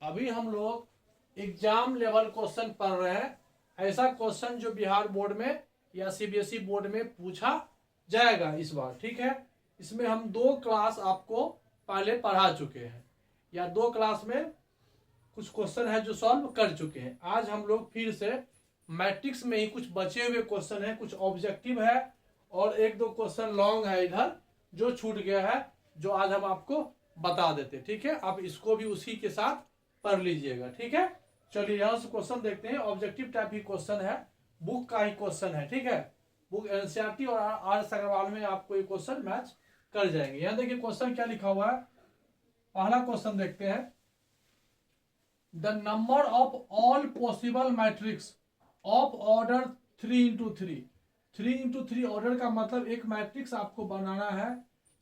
अभी हम लोग एग्जाम लेवल क्वेश्चन पढ़ रहे हैं, ऐसा क्वेश्चन जो बिहार बोर्ड में या सीबीएसई बोर्ड में पूछा जाएगा इस बार। ठीक है, इसमें हम 2 क्लास आपको पहले पढ़ा चुके हैं, या 2 क्लास में कुछ क्वेश्चन है जो सॉल्व कर चुके हैं। आज हम लोग फिर से मैट्रिक्स में ही कुछ बचे हुए क्वेश्चन है, कुछ ऑब्जेक्टिव है और 1-2 क्वेश्चन लॉन्ग है इधर जो छूट गया है, जो आज हम आपको बता देते। ठीक है, आप इसको भी उसी के साथ पढ़ लीजिएगा। ठीक है, चलिए यहाँ से क्वेश्चन देखते हैं। ऑब्जेक्टिव टाइप ही क्वेश्चन है, बुक का ही क्वेश्चन है। ठीक है, बुक एनसीईआरटी और आर.एस. अग्रवाल में आपको ये क्वेश्चन मैच कर जाएंगे। यहाँ देखिए क्वेश्चन क्या लिखा हुआ है। पहला क्वेश्चन देखते हैं। The number of all possible matrix of order 3x3। 3x3 order का मतलब एक मैट्रिक्स आपको बनाना है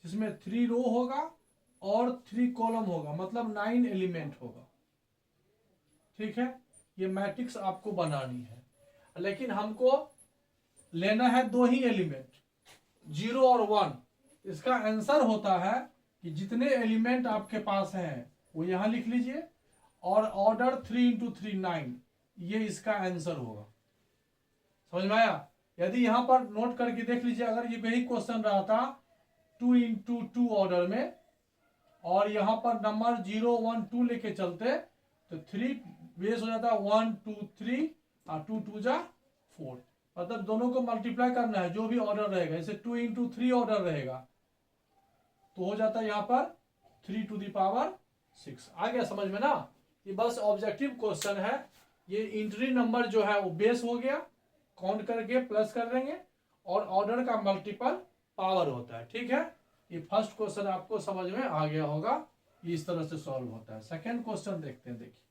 जिसमें 3 रो होगा और 3 कॉलम होगा, मतलब 9 एलिमेंट होगा। ठीक है, ये मैट्रिक्स आपको बनानी है, लेकिन हमको लेना है 2 ही एलिमेंट, 0 और 1। इसका आंसर होता है कि जितने एलिमेंट आपके पास हैं वो यहां लिख लीजिए, और ऑर्डर 3x3 9, ये इसका आंसर होगा। समझ में आया? यदि यहां पर नोट करके देख लीजिए, अगर ये वही क्वेश्चन रहा था 2x2 ऑर्डर में, और यहां पर नंबर 0 1 2 लेके चलते तो 3 बेस हो जाता 1 2 3 और 2 2 जा 4, मतलब दोनों को मल्टीप्लाई करना है जो भी ऑर्डर रहेगा। जैसे 2x3 ऑर्डर रहेगा तो हो जाता है यहाँ पर 3⁶। आ गया समझ में ना? ये बस ऑब्जेक्टिव क्वेश्चन है। ये इंट्री नंबर जो है वो बेस हो गया, काउंट करके प्लस कर देंगे, और ऑर्डर का मल्टीपल पावर होता है। ठीक है, ये फर्स्ट क्वेश्चन आपको समझ में आ गया होगा, ये इस तरह से सॉल्व होता है। सेकेंड क्वेश्चन देखते हैं। देखिए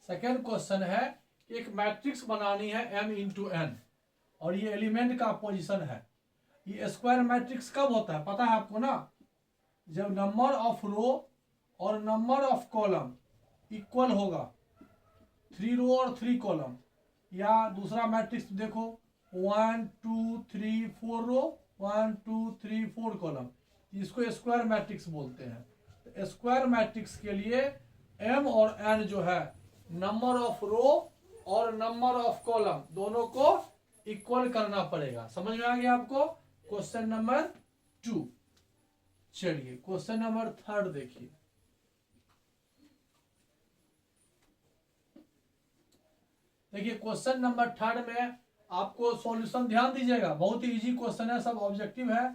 सेकेंड क्वेश्चन है, एक मैट्रिक्स बनानी है m×n और ये एलिमेंट का पोजीशन है। ये स्क्वायर मैट्रिक्स कब होता है पता है आपको ना? जब नंबर ऑफ रो और नंबर ऑफ कॉलम इक्वल होगा, 3 रो और 3 कॉलम। या दूसरा मैट्रिक्स देखो, 1 2 3 4 रो, 1 2 3 4 कॉलम, इसको स्क्वायर मैट्रिक्स बोलते हैं। तो स्क्वायर मैट्रिक्स के लिए m और n जो है, नंबर ऑफ रो और नंबर ऑफ कॉलम दोनों को इक्वल करना पड़ेगा। समझ में आ गया आपको? Question number 2। चलिए क्वेश्चन नंबर 3 देखिए। देखिए क्वेश्चन नंबर 3 में आपको सॉल्यूशन ध्यान दीजिएगा, बहुत ही इजी क्वेश्चन है, सब ऑब्जेक्टिव है।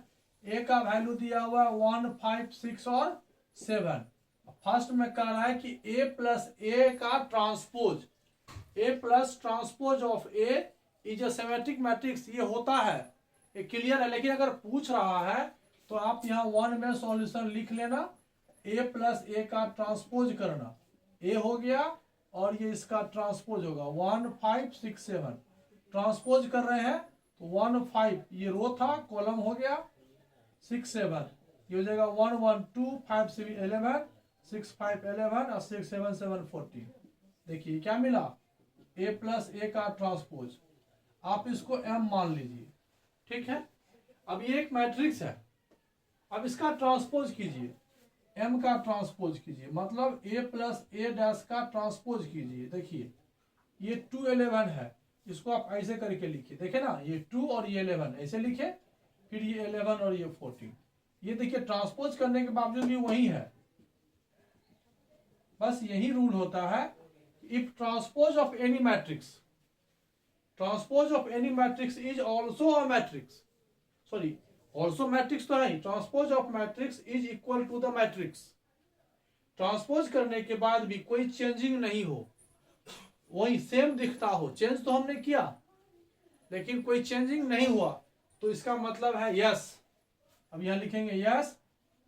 ए का वैल्यू दिया हुआ है 1 5 6 और 7। फर्स्ट में कह रहा है कि a प्लस ए का transpose, a plus transpose of a is a symmetric matrix. ये होता है, ये क्लियर है, लेकिन अगर पूछ रहा है तो आप यहाँ 1 में सॉल्यूशन लिख लेना, a प्लस ए का ट्रांसपोज करना, a हो गया और ये इसका ट्रांसपोज होगा 1 5 6 7। ट्रांसपोज कर रहे हैं तो 1 5 ये रो था, कॉलम हो गया 6 7, ये हो जाएगा 1 1 2 5 7 11, 6 5 11 और 6 7 7 14। देखिए क्या मिला, a प्लस ए का ट्रांसपोज। आप इसको m मान लीजिए। ठीक है, अब ये एक मैट्रिक्स है, अब इसका ट्रांसपोज कीजिए, m का ट्रांसपोज कीजिए, मतलब a प्लस ए डैश का ट्रांसपोज कीजिए। देखिए ये 2 11 है, इसको आप ऐसे करके लिखिए। देखे ना, ये 2 और ये 11 ऐसे लिखे, फिर ये 11 और ये 14। ये देखिए ट्रांसपोज करने के बावजूद भी वही है। बस यही रूल होता है, if transpose of any matrix, transpose of any matrix is also a matrix, sorry also matrix तो है, transpose of matrix is equal to the matrix. Transpose करने के बाद भी कोई चेंजिंग नहीं हो, वही सेम दिखता हो, चेंज तो हमने किया लेकिन कोई चेंजिंग नहीं हुआ, तो इसका मतलब है यस। अब यहां लिखेंगे yes,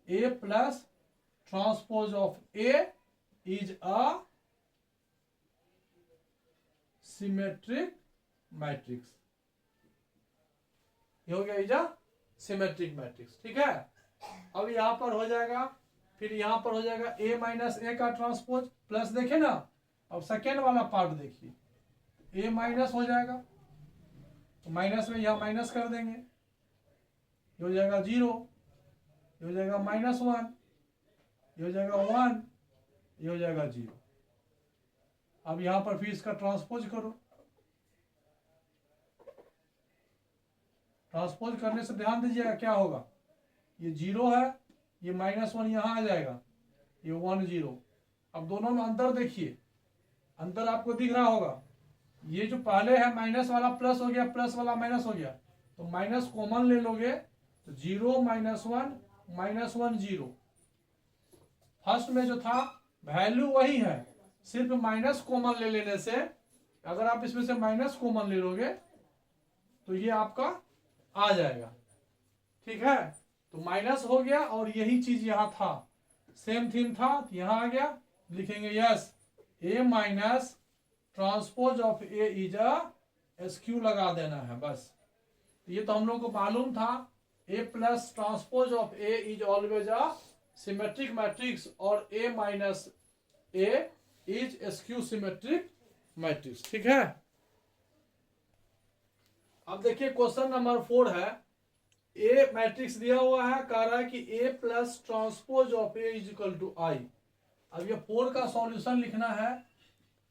A plus transpose of A is a symmetric matrix. ये हो गया इज अ सिमेट्रिक मैट्रिक्स। ठीक है, अब यहां पर हो जाएगा, फिर यहां पर हो जाएगा a माइनस ए का ट्रांसपोज प्लस, देखे ना। अब सेकेंड वाला पार्ट देखिए, a माइनस हो जाएगा तो माइनस में यहां माइनस कर देंगे, ये हो जाएगा 0, ये हो जाएगा -1, ये हो जाएगा 1, ये हो जाएगा 0। अब यहां पर फिर इसका ट्रांसपोज करो। ट्रांसपोज करने से ध्यान दीजिएगा क्या होगा, ये 0 है, ये -1 यहां आ जाएगा, ये 1 0। अब दोनों में अंतर देखिए, अंतर आपको दिख रहा होगा, ये जो पहले है माइनस वाला प्लस हो गया, प्लस वाला माइनस हो गया, तो माइनस कॉमन ले लोगे तो 0 -1 -1 0। फर्स्ट में जो था वैल्यू वही है, सिर्फ माइनस कॉमन ले लेने से, अगर आप इसमें से माइनस कॉमन ले लोगे तो ये आपका आ जाएगा। ठीक है, तो माइनस हो गया और यही चीज यहां था, सेम थीम था, यहां आ गया, लिखेंगे yes A minus transpose of A is SQ लगा देना है बस। ये तो हम लोग को मालूम था, A plus transpose of A is always a symmetric matrix और A minus A is skew symmetric matrix. ठीक है, अब देखिए क्वेश्चन नंबर 4 है, ए मैट्रिक्स दिया हुआ है, कह रहा है कि A plus transpose of A is equal to I. अब ये 4 का सॉल्यूशन लिखना है,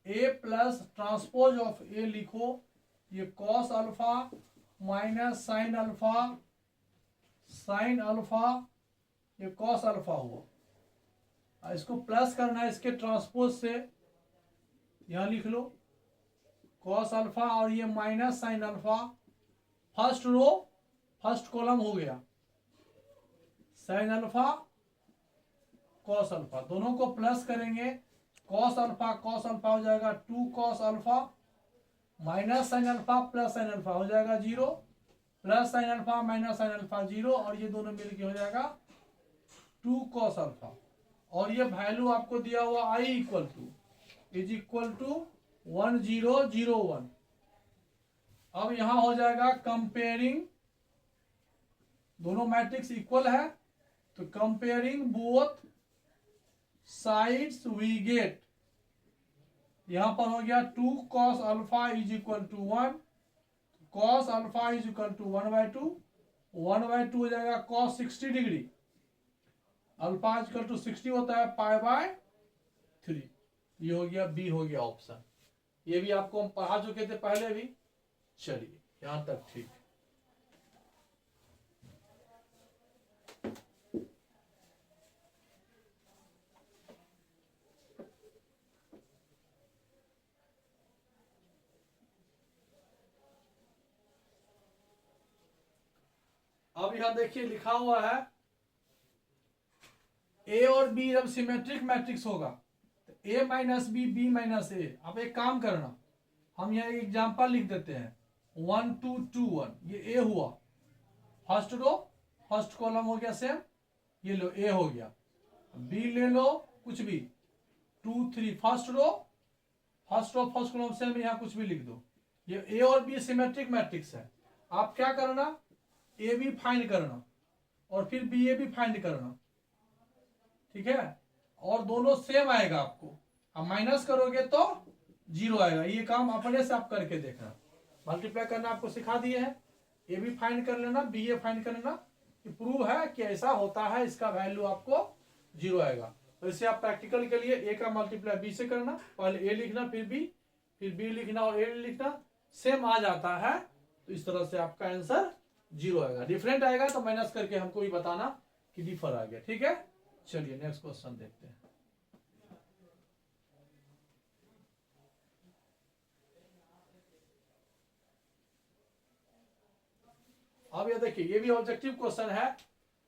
A plus transpose of A लिखो, ये cos alpha minus sine alpha, sine alpha, ये कॉस अल्फा हुआ। इसको प्लस करना है इसके ट्रांसपोज से, यहां लिख लो कॉस अल्फा और ये minus sine alpha. First row first column हो गया, साइन अल्फा कॉस अल्फा, दोनों को प्लस करेंगे, कॉस अल्फा हो जाएगा 2 cos alpha, minus sine alpha plus sine alpha हो जाएगा 0, plus sine alpha minus sine alpha 0, और ये दोनों मिलके हो जाएगा 2 कॉस अल्फा। और ये वैल्यू आपको दिया हुआ i इज इक्वल टू 1 0 0 1। अब यहां हो जाएगा कंपेयरिंग, दोनों मैट्रिक्स इक्वल है, तो comparing both sides we get, यहां पर हो गया 2 cos alpha is equal to 1, cos alpha is equal to 1/2, 1/2 हो जाएगा cos 60 degree, alpha is equal to 60 होता है π/3। ये हो गया, बी हो गया ऑप्शन। ये भी आपको हम पढ़ा चुके थे पहले भी। चलिए यहां तक ठीक। अब यहां देखिए लिखा हुआ है, ए और बी जब सिमेट्रिक मैट्रिक्स होगा तो ए माइनस बी, बी माइनस ए। अब एक काम करना, हम यहाँ एक एग्जाम्पल लिख देते हैं, 1 2 2 1, ये ए हुआ, फर्स्ट रो फर्स्ट कॉलम हो गया सेम, ये लो ए हो गया, बी ले लो कुछ भी, 2 3 first row first column same, यहाँ कुछ भी लिख दो। ये ए और बी सिमेट्रिक मैट्रिक्स है। आप क्या करना, ए बी फाइंड करना और फिर बी ए भी फाइंड करना। ठीक है, और दोनों सेम आएगा आपको, अब माइनस करोगे तो 0 आएगा। ये काम अपने से आप करके देखना, मल्टीप्लाई करना आपको सिखा दिए हैं, ए भी फाइंड कर लेना, बी ए फाइंड कर लेना, कि प्रूव है कि ऐसा होता है, इसका वैल्यू आपको 0 आएगा। तो इसे आप प्रैक्टिकल के लिए ए का मल्टीप्लाई बी से करना, पहले ए लिखना फिर बी लिखना और ए लिखना, सेम आ जाता है तो इस तरह से आपका आंसर 0 आएगा। डिफरेंट आएगा तो माइनस करके हमको भी बताना कि डिफर आ गया। ठीक है, चलिए नेक्स्ट क्वेश्चन देखते हैं। अब ये देखिए, ये भी ऑब्जेक्टिव क्वेश्चन है,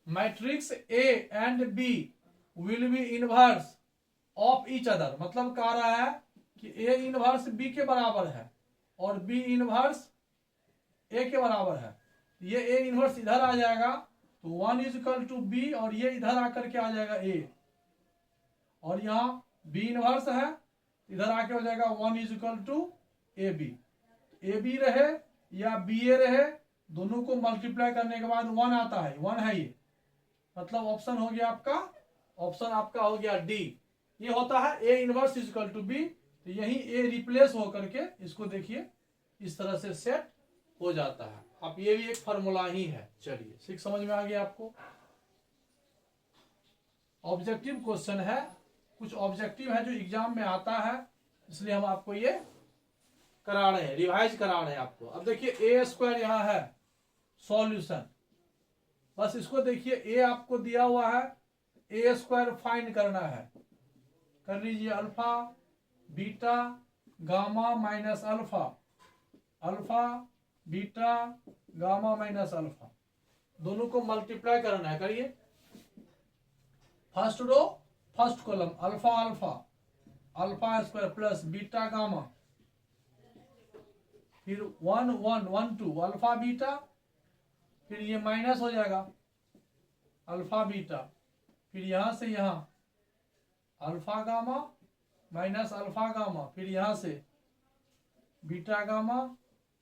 matrix A and B will be inverse of each other. मतलब कह रहा है कि ए इनवर्स बी के बराबर है और बी इनवर्स ए के बराबर है। ये ए इनवर्स इधर आ जाएगा तो 1 इज इक्वल टू बी, और ये इधर आकर के आ जाएगा ए, और यहाँ बी इनवर्स है, इधर आके हो जाएगा 1 is equal to A B. A B रहे या बी ए रहे, दोनों को मल्टीप्लाई करने के बाद 1 आता है, 1 है ये, मतलब ऑप्शन हो गया आपका, ऑप्शन आपका हो गया डी। ये होता है A inverse is equal to B, तो यही ए रिप्लेस होकर के इसको देखिए इस तरह से सेट हो जाता है। अब ये भी एक फार्मूला ही है। चलिए ठीक, समझ में आ गया आपको। ऑब्जेक्टिव क्वेश्चन है, कुछ ऑब्जेक्टिव है जो एग्जाम में आता है, इसलिए हम आपको ये करा रहे हैं, रिवाइज करा रहे हैं आपको। अब देखिए ए स्क्वायर यहाँ है सॉल्यूशन, बस इसको देखिए, ए आपको दिया हुआ है, ए स्क्वायर फाइंड करना है। कर लीजिए, alpha beta gamma minus alpha, alpha beta gamma minus alpha, दोनों को मल्टीप्लाई करना है। करिए, first row first column, alpha alpha, alpha square plus beta gamma, फिर 1 1 1 2 अल्फा बीटा, फिर ये माइनस हो जाएगा अल्फा बीटा, फिर यहां से यहां alpha gamma minus alpha gamma, फिर यहां से beta gamma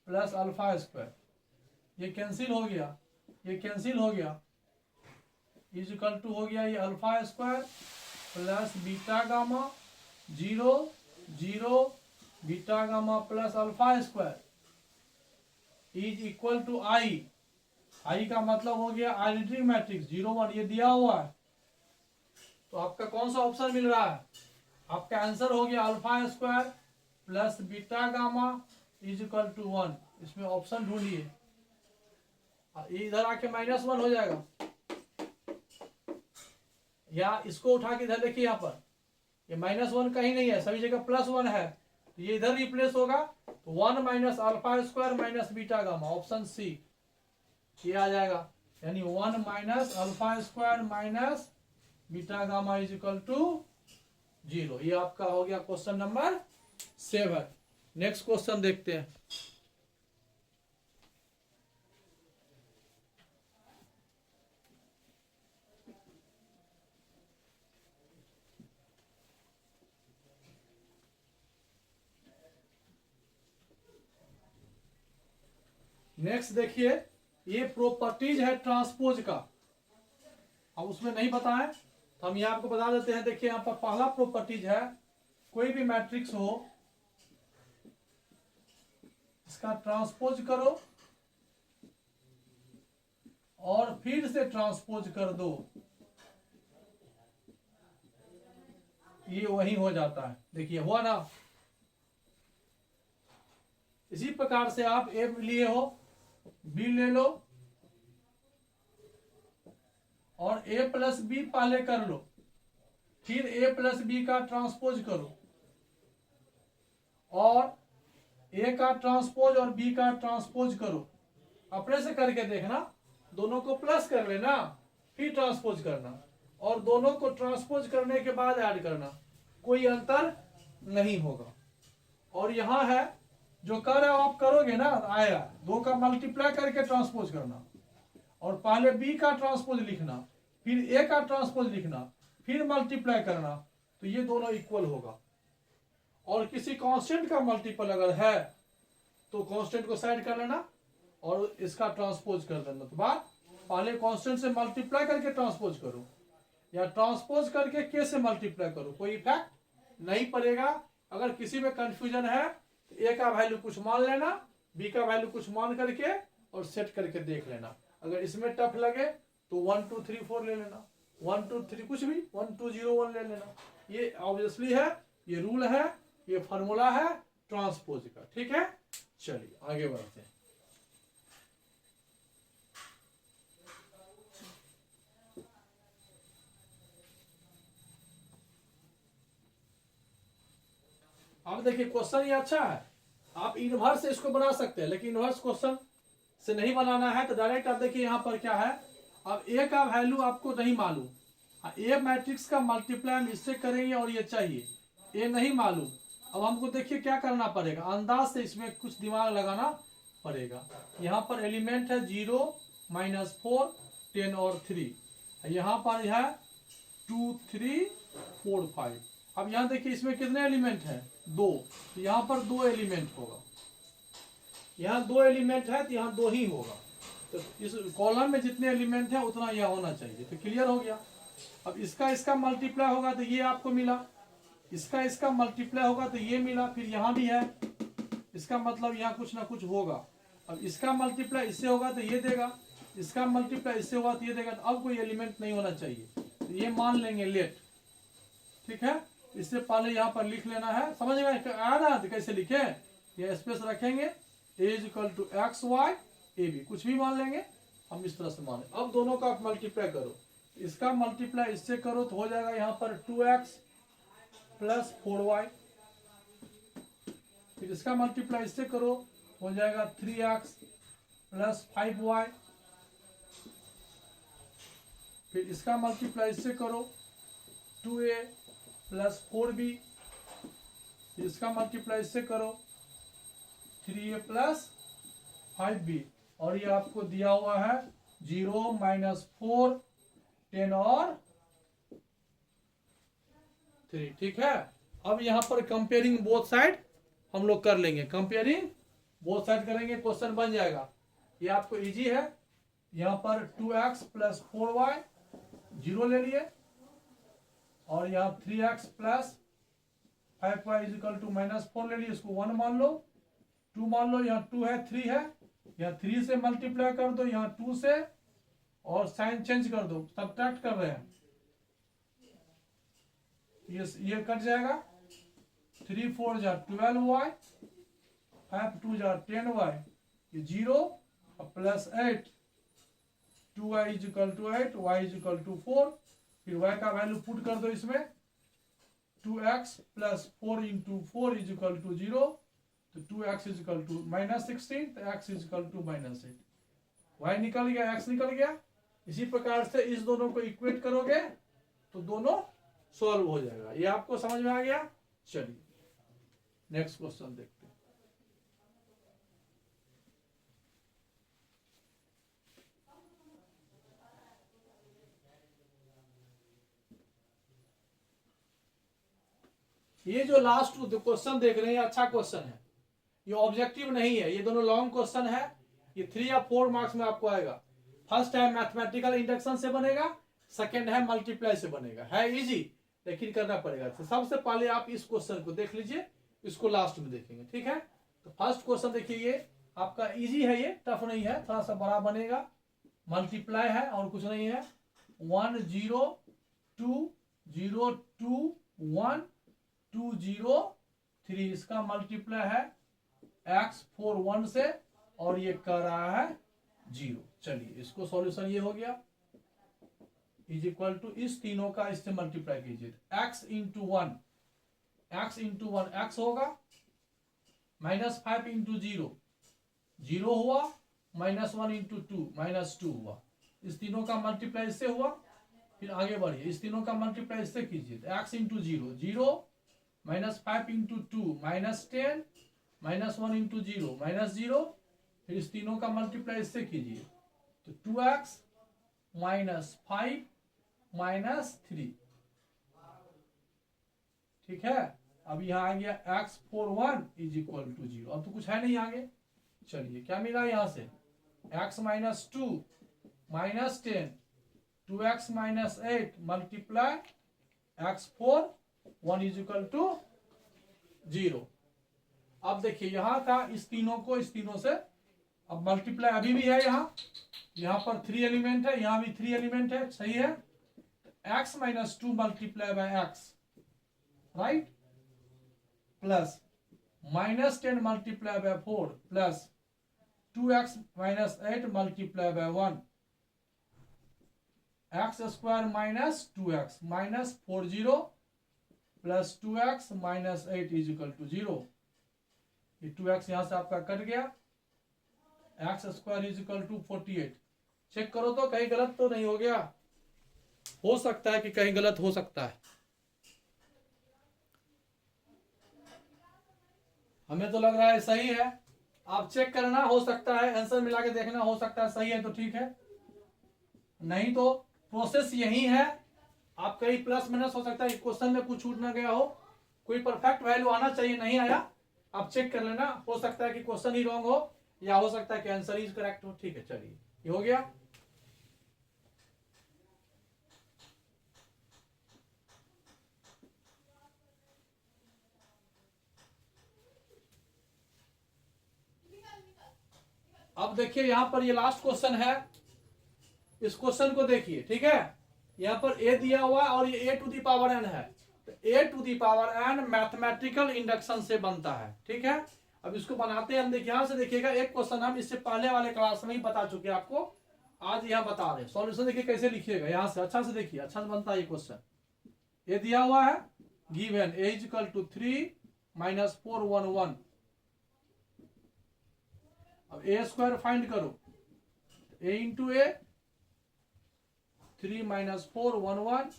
plus alpha square, ये कैंसिल हो गया, ये कैंसिल हो गया, इज इक्वल टू हो गया ये alpha square plus beta gamma 0 0 beta gamma plus alpha square is equal to I. I का मतलब हो गया आइडेंटिटी मैट्रिक्स 0 1, ये दिया हुआ है, तो आपका कौन सा ऑप्शन मिल रहा है? आपका आंसर हो गया alpha square plus beta gamma is equal to 1। इसमें ऑप्शन ढूंढिए, इधर आके -1 हो जाएगा, या इसको उठा के इधर देखिए, यहाँ पर ये -1 कहीं नहीं है, सभी जगह +1 है, तो ये इधर रिप्लेस होगा, तो 1 minus alpha square minus beta gamma, option C ये आ जाएगा, यानी 1 minus alpha square minus beta gamma is equal to 0। ये आपका हो गया क्वेश्चन नंबर 7। नेक्स्ट क्वेश्चन देखते हैं। नेक्स्ट देखिए, ये प्रॉपर्टीज है ट्रांसपोज का, अब उसमें नहीं बताएं तो हम यहाँ आपको बता देते हैं। देखिए यहाँ पर पहला प्रॉपर्टीज है, कोई भी मैट्रिक्स हो इसका ट्रांसपोज करो और फिर से ट्रांसपोज कर दो, ये वही हो जाता है। देखिए हुआ ना। इसी प्रकार से आप ए लिए हो, बी ले लो और ए प्लस बी पहले कर लो, फिर ए प्लस बी का ट्रांसपोज करो, और ए का ट्रांसपोज और बी का ट्रांसपोज करो। अपने से करके देखना, दोनों को प्लस कर लेना फिर ट्रांसपोज करना, और दोनों को ट्रांसपोज करने के बाद ऐड करना, कोई अंतर नहीं होगा। और यहां है जो कर आप करोगे ना, आया 2 का मल्टीप्लाई करके ट्रांसपोज करना, और पहले बी का ट्रांसपोज लिखना, फिर ए का ट्रांसपोज लिखना, फिर मल्टीप्लाई करना, तो ये दोनों इक्वल होगा। और किसी कांस्टेंट का मल्टीपल अगर है तो कांस्टेंट को साइड कर लेना और इसका ट्रांसपोज कर देना। तो बात पहले कांस्टेंट से मल्टीप्लाई करके ट्रांसपोज करो, या ट्रांसपोज करके के से मल्टीप्लाई करो, कोई इफेक्ट नहीं पड़ेगा। अगर किसी में कंफ्यूजन है तो ए का वैल्यू कुछ मान लेना, बी का वैल्यू कुछ मान करके और सेट करके देख लेना। अगर इसमें टफ लगे तो 1 2 3 4 ले लेना, 1 2 3 कुछ भी 1 2 0 1 ले लेना। ये ऑब्वियसली है, ये रूल है, ये फॉर्मूला है ट्रांसपोज का। ठीक है, चलिए आगे बढ़ते हैं। अब देखिए क्वेश्चन ये अच्छा है, आप इनवर्स से इसको बना सकते हैं, लेकिन इनवर्स क्वेश्चन से नहीं बनाना है तो डायरेक्ट आप देखिए यहाँ पर क्या है। अब ए का वैल्यू आपको नहीं मालूम, ए मैट्रिक्स का मल्टीप्लाई हम इससे करेंगे और ये चाहिए, ए नहीं मालूम। अब हमको देखिए क्या करना पड़ेगा, अंदाज से इसमें कुछ दिमाग लगाना पड़ेगा। यहाँ पर एलिमेंट है 0 -4 10 और 3, यहाँ पर है 2 3 4 5। अब यहाँ देखिए इसमें कितने एलिमेंट हैं, 2, तो यहाँ पर 2 एलिमेंट होगा, यहाँ 2 एलिमेंट है तो यहाँ 2 ही होगा। तो इस कॉलम में जितने एलिमेंट है उतना यह होना चाहिए। तो क्लियर हो गया। अब इसका मल्टीप्लाई होगा तो ये आपको मिला, इसका मल्टीप्लाई होगा तो ये मिला, फिर यहाँ भी है, इसका मतलब यहाँ कुछ ना कुछ होगा। अब इसका मल्टीप्लाई इससे होगा तो ये देगा, इसका मल्टीप्लाई इससे होगा तो ये देगा। तो अब कोई एलिमेंट नहीं होना चाहिए, तो ये मान लेंगे लेट। ठीक है, इससे पहले यहाँ पर लिख लेना है, समझ में आया ना तो कैसे लिखे, ये स्पेस रखेंगे, A is equal to X Y A B, कुछ भी मान लेंगे हम इस तरह से माने। अब दोनों का आप मल्टीप्लाई करो, इसका मल्टीप्लाई इससे करो तो हो जाएगा यहाँ पर 2x प्लस 4y, फिर इसका मल्टीप्लाई इससे करो हो जाएगा 3x प्लस 5y, फिर इसका मल्टीप्लाई इससे करो 2a प्लस 4b, इसका मल्टीप्लाई इससे करो 3a प्लस 5b, और ये आपको दिया हुआ है 0 -4 10 और 3। ठीक है, अब यहां पर कंपेयरिंग बोथ साइड हम लोग कर लेंगे, कंपेयरिंग बोथ साइड करेंगे, क्वेश्चन बन जाएगा। ये आपको इजी है, यहां पर 2x प्लस 4y 0 ले लिए, और यहाँ 3x plus 5y is equal to -4 ले लिए, इसको 1 मान लो, 2 मान लो, यहाँ 2 है 3 है, यहाँ 3 से मल्टीप्लाई कर दो, यहाँ 2 से, और साइन चेंज कर दो, सब्ट्रैक्ट कर रहे हैं, ये कट जाएगा, 3 4 जा 12y, 5 2 जा 10y, ये 0 plus 8, 2y is equal to 8, y is equal to 4, फिर y का वैल्यू पुट कर दो इसमें, 2x plus 4 into 4 is equal to 0, तो 2x इज इक्वल टू -16, तो x is equal to -8, y निकल गया, x निकल गया। इसी प्रकार से इस दोनों को इक्वेट करोगे तो दोनों सॉल्व हो जाएगा। ये आपको समझ में आ गया। चलिए नेक्स्ट क्वेश्चन देखते हैं। ये जो लास्ट क्वेश्चन देख रहे हैं अच्छा क्वेश्चन है, ये ऑब्जेक्टिव नहीं है, ये दोनों लॉन्ग क्वेश्चन है, ये 3 या 4 मार्क्स में आपको आएगा। फर्स्ट है मैथमेटिकल इंडक्शन से बनेगा, सेकंड है मल्टीप्लाई से बनेगा, है इजी लेकिन करना पड़ेगा। तो सबसे पहले आप इस क्वेश्चन को देख लीजिए, इसको लास्ट में देखेंगे। ठीक है, तो फर्स्ट क्वेश्चन देखिए, ये आपका इजी है, ये टफ नहीं है, थोड़ा सा बड़ा बनेगा, मल्टीप्लाई है और कुछ नहीं है, 1 0 2 0 2 1 2 0 3, इसका मल्टीप्लाई है x 4 1 से, और ये कर रहा है 0। चलिए इसको सॉल्यूशन ये हो गया, इज इक्वल टू इस तीनों का इससे मल्टीप्लाई कीजिए, x into 1, x into 1 x होगा, -5 इंटू 0 0 हुआ, -1 इंटू 2 -2 हुआ, इस तीनों का मल्टीप्लाई इससे हुआ। फिर आगे बढ़िए, इस तीनों का मल्टीप्लाई इससे कीजिए, x इंटू 0 0, -5 इंटू 2 -10, -1 इंटू 0 -0, फिर इस तीनों का मल्टीप्लाई इससे कीजिए, तो 2x -5 -3। ठीक है, अब यहां आ गया x 4 1 इज इक्वल टू 0, अब तो कुछ है नहीं आगे। चलिए क्या मिला यहां से, x -2 -10, 2x -8 multiply x 4 1 is equal to 0। अब देखिए यहां था, इस तीनों को इस तीनों से, अब मल्टीप्लाई अभी भी है, यहाँ पर 3 एलिमेंट है, यहाँ भी 3 एलिमेंट है, सही है। x -2 multiply by x, right, plus -10 multiply by 4 plus 2x -8 multiply by 1, x square -2x -40 plus 2x -8 is equal to 0। ये 2x यहां से आपका कट गया, x square is equal to 48। Check करो तो कहीं गलत तो नहीं हो गया, हो सकता है कि कहीं गलत हो सकता है, हमें तो लग रहा है सही है, आप चेक करना, हो सकता है आंसर मिला के देखना, हो सकता है सही है तो ठीक है, नहीं तो प्रोसेस यही है। आप कहीं प्लस माइनस हो सकता है, क्वेश्चन में कुछ छूट ना गया हो, कोई परफेक्ट वैल्यू आना चाहिए, नहीं आया, आप चेक कर लेना, हो सकता है कि क्वेश्चन ही रॉन्ग हो, या हो सकता है कि आंसर ही करेक्ट हो। ठीक है, चलिए ये हो गया। अब देखिए यहाँ पर ये लास्ट क्वेश्चन है, इस क्वेश्चन को देखिए, ठीक है। यहाँ पर a दिया हुआ है और ये a to the power n है, तो a to the power n mathematical induction से बनता है, ठीक है। अब इसको बनाते हैं हम, देखिए यहाँ से देखिएगा, एक क्वेश्चन हम इससे पहले वाले क्लास में ही बता चुके हैं आपको, आज यहाँ बता रहे हैं। सॉल्यूशन देखिए कैसे लिखिएगा, यहाँ से अच्छा से देखिए, अच्छा से बनता है ये क्वेश्चन। ये दिया हुआ है, given a is equal to 3 minus 4 1 1। अब a स्क्वायर फाइंड करो, a into a 3 minus 4 1 1,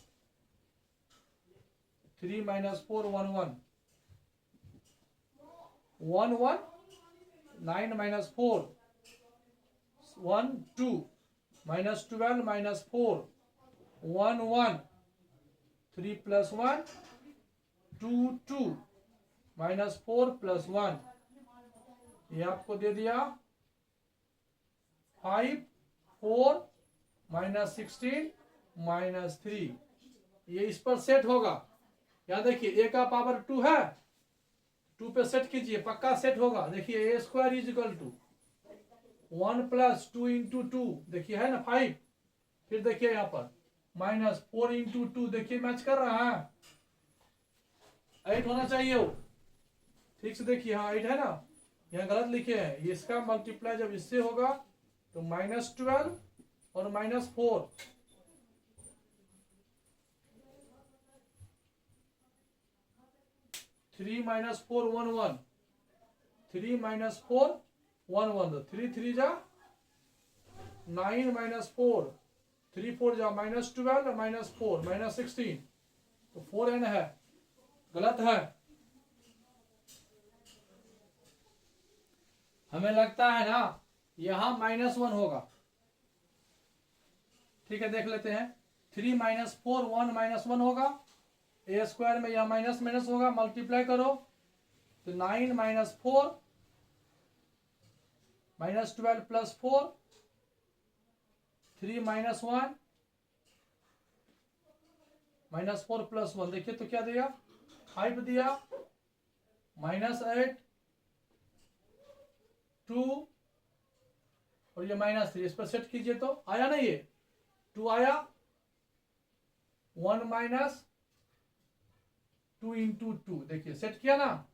3 minus 4 1 1, 1 1, 9 minus 4 1 2, minus 12 minus 4 1 1, 3 plus 1 2 2, minus 4 plus 1, ये आपको दे दिया 5 4 माइनस 16 माइनस 3। ये इस पर सेट होगा, यहाँ देखिए a का पावर 2 है, 2 पे सेट कीजिए, पक्का सेट होगा। देखिए a square is equal to 1 plus 2 into 2, देखिए है ना 5, फिर देखिए यहाँ पर माइनस 4 इंटू 2, देखिए मैच कर रहा है, 8 होना चाहिए वो, ठीक से देखिए, हाँ 8 है ना, यहाँ गलत लिखे हैं। इसका मल्टीप्लाई जब इससे होगा तो माइनस 12 और माइनस 4, 3 माइनस 4 1 1, 3 माइनस 4 1 1, 3 3 जा 9 माइनस 4, 3 4 जा माइनस 12 माइनस 4 माइनस 16, तो 4n है, गलत है। हमें लगता है ना यहां -1 होगा, ठीक है, देख लेते हैं। 3 माइनस 4 1 माइनस 1 होगा, a स्क्वायर में यह माइनस माइनस होगा, मल्टीप्लाई करो तो 9 minus 4 minus 12 plus 4, 3 minus 1 minus 4 plus 1, देखिए तो क्या दिया 5 दिया, माइनस 8 2 और ये माइनस 3, इस पर सेट कीजिए तो आया ना, ये 2 आया, 1 माइनस 2 इंटू 2, देखिए सेट किया ना,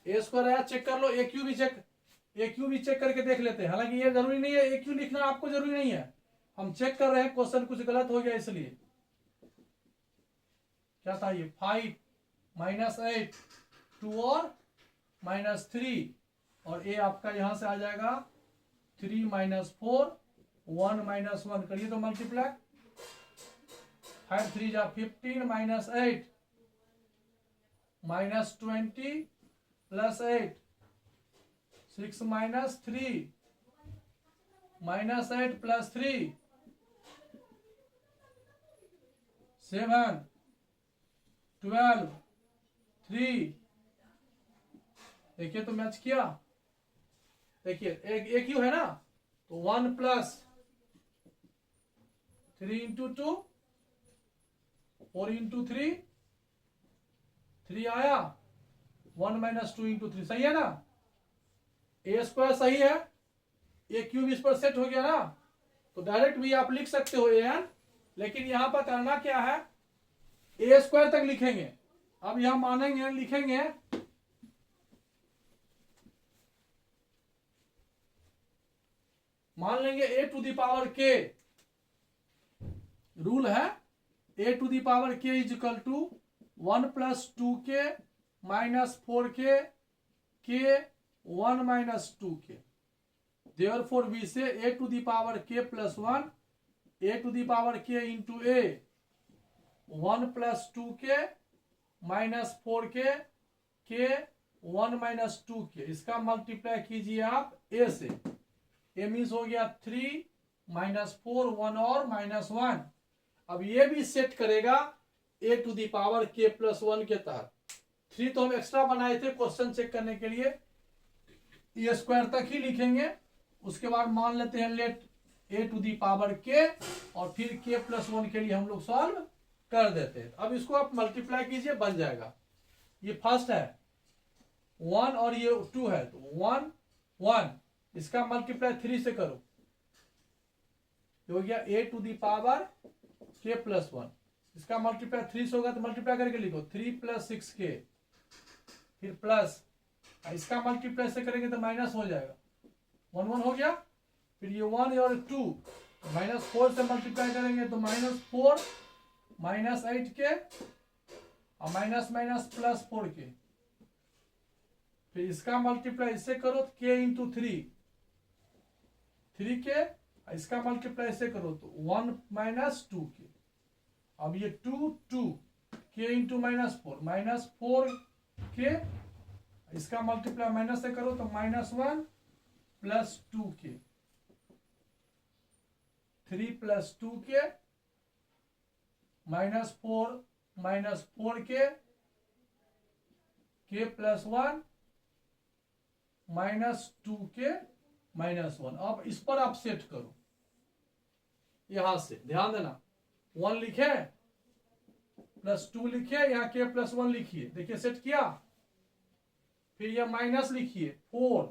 ए स्क्वायर आया, चेक कर लो, ए क्यू भी चेक करके देख लेते हैं। हालांकि ये जरूरी नहीं है, ए क्यू लिखना आपको जरूरी नहीं है, हम चेक कर रहे हैं, क्वेश्चन कुछ गलत हो गया इसलिए। क्या था ये 5 माइनस 8 2 और माइनस 3, और ए आपका यहां से आ जाएगा 3 माइनस 4 1 माइनस 1, करिए तो मल्टीप्लाई, 5 3 जा 15 minus 8 minus 20 plus 8, 6 minus 3 minus 8 plus 3 7 12 3, देखिए तो मैच किया, देखिए एक क्यू है ना, तो 1 प्लस 3 इंटू 2 4 इंटू 3, 3 आया, 1 माइनस 2 इंटू 3, सही है ना, ए स्क्वायर सही है, ए क्यूब इस पर सेट हो गया ना, तो डायरेक्ट भी आप लिख सकते हो एन, लेकिन यहां पर करना क्या है, ए स्क्वायर तक लिखेंगे। अब यहां मानेंगे, लिखेंगे मान लेंगे ए टू द पावर के, रूल है ए टू द पावर के is equal to 1 plus 2 k minus 4 के 1 माइनस 2 के, therefore we say a to the power k plus 1, a to the power k into a 1 plus 2 k minus 4 के 1 minus 2 के, इसका multiply कीजिए आप ए से, ए means हो गया 3 माइनस 4 1 और माइनस 1। अब ये भी सेट करेगा ए to the power k plus 1 के तहत। 3 तो हम एक्स्ट्रा बनाए थे क्वेश्चन चेक करने के लिए, ए स्क्वायर तक ही लिखेंगे, उसके बाद मान लेते हैं let a to the power k, और फिर के प्लस 1 के लिए हम लोग सॉल्व कर देते हैं। अब इसको आप मल्टीप्लाई कीजिए, बन जाएगा, ये फर्स्ट है 1 और ये 2 है, तो 1 1 इसका मल्टीप्लाई 3 से करो, ये हो गया a to the power k plus 1। इसका मल्टीप्लाई 3 से होगा तो मल्टीप्लाई करके लिखो 3 प्लस 6k, फिर प्लस, इसका मल्टीप्लाई से करेंगे तो माइनस हो जाएगा, 1 1 हो गया। फिर ये 1 और 2 माइनस 4 से मल्टीप्लाई करेंगे तो -4 माइनस 8k और माइनस माइनस प्लस 4k। फिर इसका मल्टीप्लाई इससे करो तो k इंटू 3k, इसका मल्टीप्लाई इससे करो तो 1 माइनस 2k। अब ये 2 k इंटू -4 इसका मल्टीप्लाई माइनस से करो तो -1 plus 2k, 3 plus 2k -4 k plus 1 -2k -1। अब इस पर आप सेट करो, यहां से ध्यान देना, 1 लिखे प्लस 2 लिखिए, यहाँ k प्लस 1 लिखिए, देखिए सेट किया। फिर यह माइनस लिखिए 4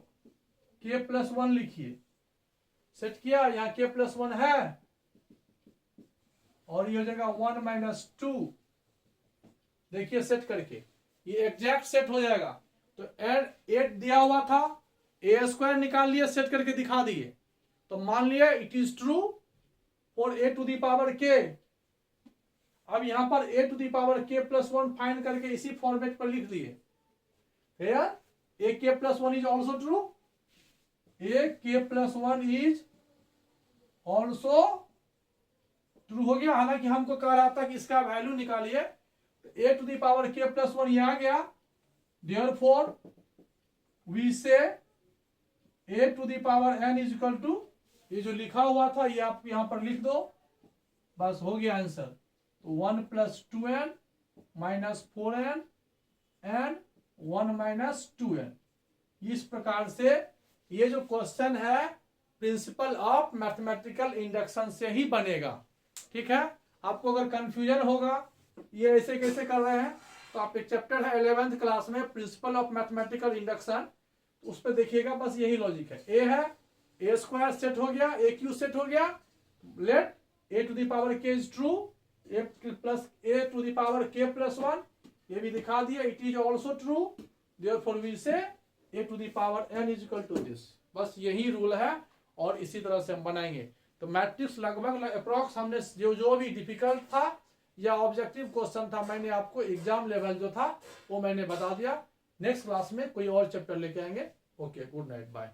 k प्लस 1 लिखिए, सेट किया, यहाँ k प्लस 1 है, और ये हो जाएगा 1 माइनस 2, देखिए सेट करके ये एग्जैक्ट सेट हो जाएगा। तो 8 दिया हुआ था, a स्क्वायर निकाल लिए, सेट करके दिखा दिए, तो मान लिया it is true for a to the power k। अब यहां पर a to the power k plus 1 find करके इसी फॉर्मेट पर लिख दिए, a k plus 1 is also true, a k plus 1 is also true हो गया। हालांकि हमको कह रहा था कि इसका वैल्यू निकालिए, तो a to the power k plus 1 यहां गया, therefore we say a to the power n is equal to, ये जो लिखा हुआ था ये आप यहां पर लिख दो, बस हो गया आंसर। तो 1 plus 2n minus 4n and 1 minus 2n। इस प्रकार से ये जो क्वेश्चन है प्रिंसिपल ऑफ मैथमेटिकल इंडक्शन से ही बनेगा, ठीक है। आपको अगर कंफ्यूजन होगा ये ऐसे कैसे कर रहे हैं, तो आप एक चैप्टर है 11th क्लास में प्रिंसिपल ऑफ मैथमेटिकल इंडक्शन, उस पर देखिएगा, बस यही लॉजिक है। a है, a स्क्वायर सेट हो गया, a क्यू सेट हो गया, let a to the power k is true, a plus a to the power k plus 1, ये भी दिखा दिया, it is also true, therefore we say a to the power n is equal to this. बस यही rule है और इसी तरह से हम बनाएंगे। तो मैट्रिक्स लगभग अप्रॉक्स हमने जो भी डिफिकल्ट था या ऑब्जेक्टिव क्वेश्चन था, मैंने आपको एग्जाम लेवल जो था वो मैंने बता दिया। नेक्स्ट क्लास में कोई और चैप्टर लेके आएंगे। Okay, good night, bye.